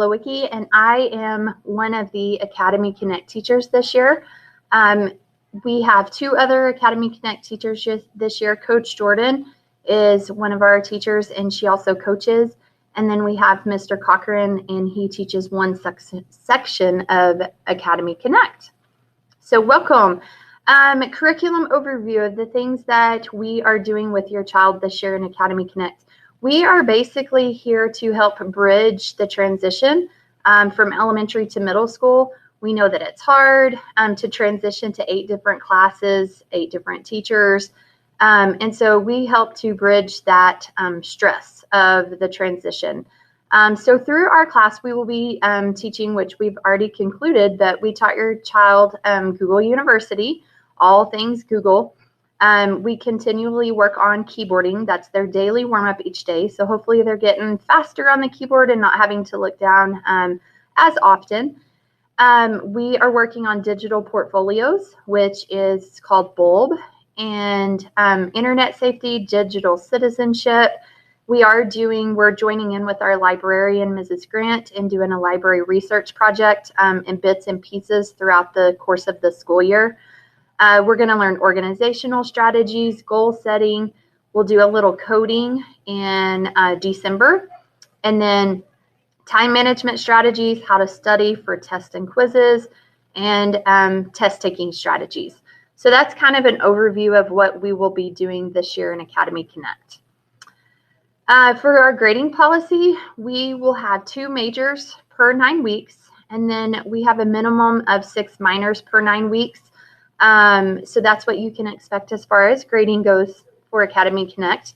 Lowicki, and I am one of the Academy Connect teachers this year. We have two other Academy Connect teachers this year. Coach Jordan is one of our teachers, and she also coaches. And then we have Mr. Cochran, and he teaches one section of Academy Connect. So welcome. Curriculum overview of the things that we are doing with your child this year in Academy Connect. We are basically here to help bridge the transition from elementary to middle school. We know that it's hard to transition to 8 different classes, 8 different teachers. And so we help to bridge that stress of the transition. So through our class, we will be teaching, which we've already concluded, that we taught your child Google University, all things Google. We continually work on keyboarding. That's their daily warm-up each day. So hopefully they're getting faster on the keyboard and not having to look down as often. We are working on digital portfolios, which is called Bulb, and internet safety, digital citizenship. We're joining in with our librarian, Mrs. Grant, and doing a library research project in bits and pieces throughout the course of the school year. We're going to learn organizational strategies, goal setting. We'll do a little coding in December. And then time management strategies, how to study for tests and quizzes, and test taking strategies. So that's kind of an overview of what we will be doing this year in Academy Connect. For our grading policy, we will have 2 majors per 9 weeks, and then we have a minimum of 6 minors per 9 weeks. So that's what you can expect as far as grading goes for Academy Connect.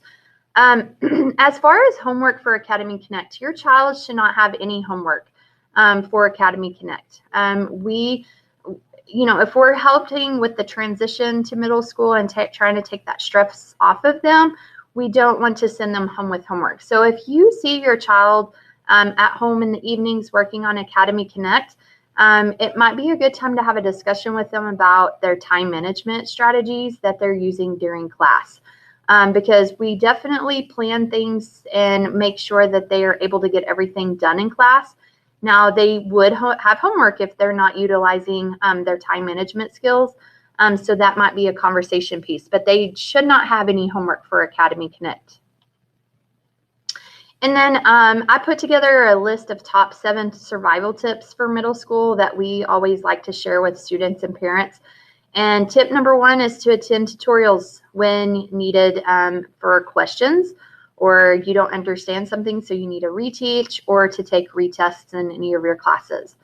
As far as homework for Academy Connect, your child should not have any homework for Academy Connect. If we're helping with the transition to middle school and trying to take that stress off of them, we don't want to send them home with homework. So if you see your child at home in the evenings working on Academy Connect, it might be a good time to have a discussion with them about their time management strategies that they're using during class. Because we definitely plan things and make sure that they are able to get everything done in class. Now, they would have homework if they're not utilizing their time management skills. So that might be a conversation piece, but they should not have any homework for Academy Connect. And then I put together a list of top 7 survival tips for middle school that we always like to share with students and parents. And tip number 1 is to attend tutorials when needed for questions, or you don't understand something, so you need to reteach, or to take retests in any of your classes.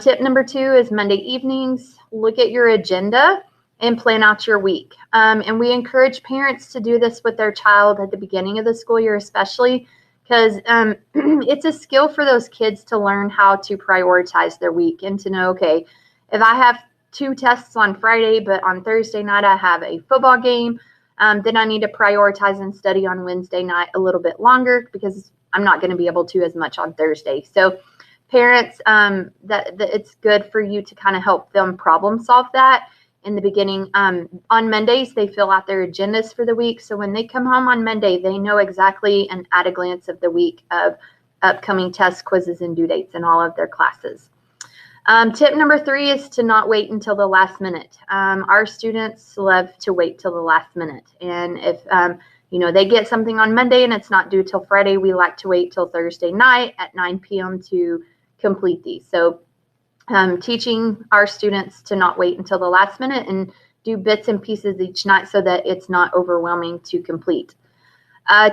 Tip number 2 is Monday evenings, look at your agenda and plan out your week. And we encourage parents to do this with their child at the beginning of the school year, especially because it's a skill for those kids to learn how to prioritize their week and to know, okay, if I have 2 tests on Friday, but on Thursday night I have a football game, then I need to prioritize and study on Wednesday night a little bit longer because I'm not going to be able to as much on Thursday. So parents, that it's good for you to kind of help them problem solve that in the beginning. On Mondays, they fill out their agendas for the week. So when they come home on Monday, they know exactly and at a glance of the week of upcoming tests, quizzes, and due dates in all of their classes. Tip number 3 is to not wait until the last minute. Our students love to wait till the last minute. And if, they get something on Monday and it's not due till Friday, we like to wait till Thursday night at 9 p.m. to complete these. So teaching our students to not wait until the last minute and do bits and pieces each night so that it's not overwhelming to complete.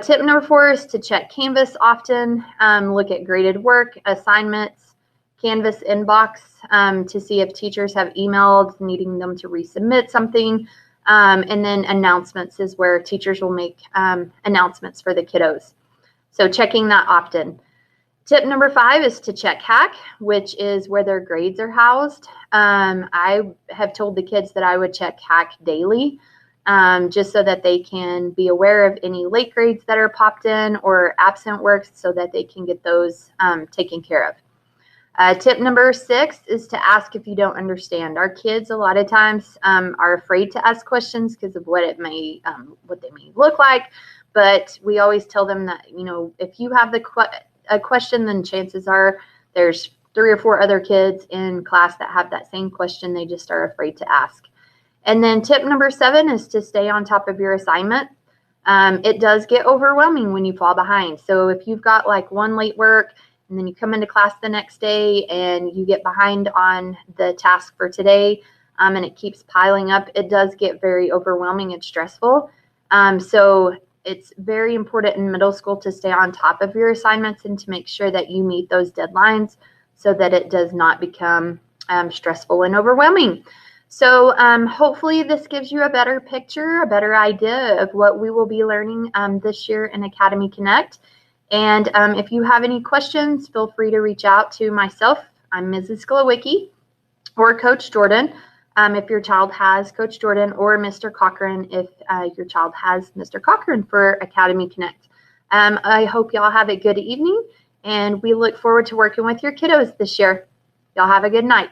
Tip number 4 is to check Canvas often, look at graded work, assignments, Canvas inbox to see if teachers have emailed needing them to resubmit something. And then announcements is where teachers will make announcements for the kiddos. So checking that often. Tip number 5 is to check HACC, which is where their grades are housed. I have told the kids that I would check HACC daily, just so that they can be aware of any late grades that are popped in or absent works so that they can get those taken care of. Tip number 6 is to ask if you don't understand. Our kids a lot of times are afraid to ask questions because of what they may look like, but we always tell them that, if you have a question, then chances are there's 3 or 4 other kids in class that have that same question. They just are afraid to ask. And then tip number 7 is to stay on top of your assignment. It does get overwhelming when you fall behind. So if you've got like one late work and then you come into class the next day and you get behind on the task for today, and it keeps piling up, it does get very overwhelming and stressful. So it's very important in middle school to stay on top of your assignments and to make sure that you meet those deadlines so that it does not become stressful and overwhelming. So hopefully this gives you a better picture, a better idea of what we will be learning this year in Academy Connect. And if you have any questions, feel free to reach out to myself. I'm Mrs. Glowicki, or Coach Jordan, if your child has Coach Jordan, or Mr. Cochran if your child has Mr. Cochran for Academy Connect. I hope y'all have a good evening, and we look forward to working with your kiddos this year. Y'all have a good night.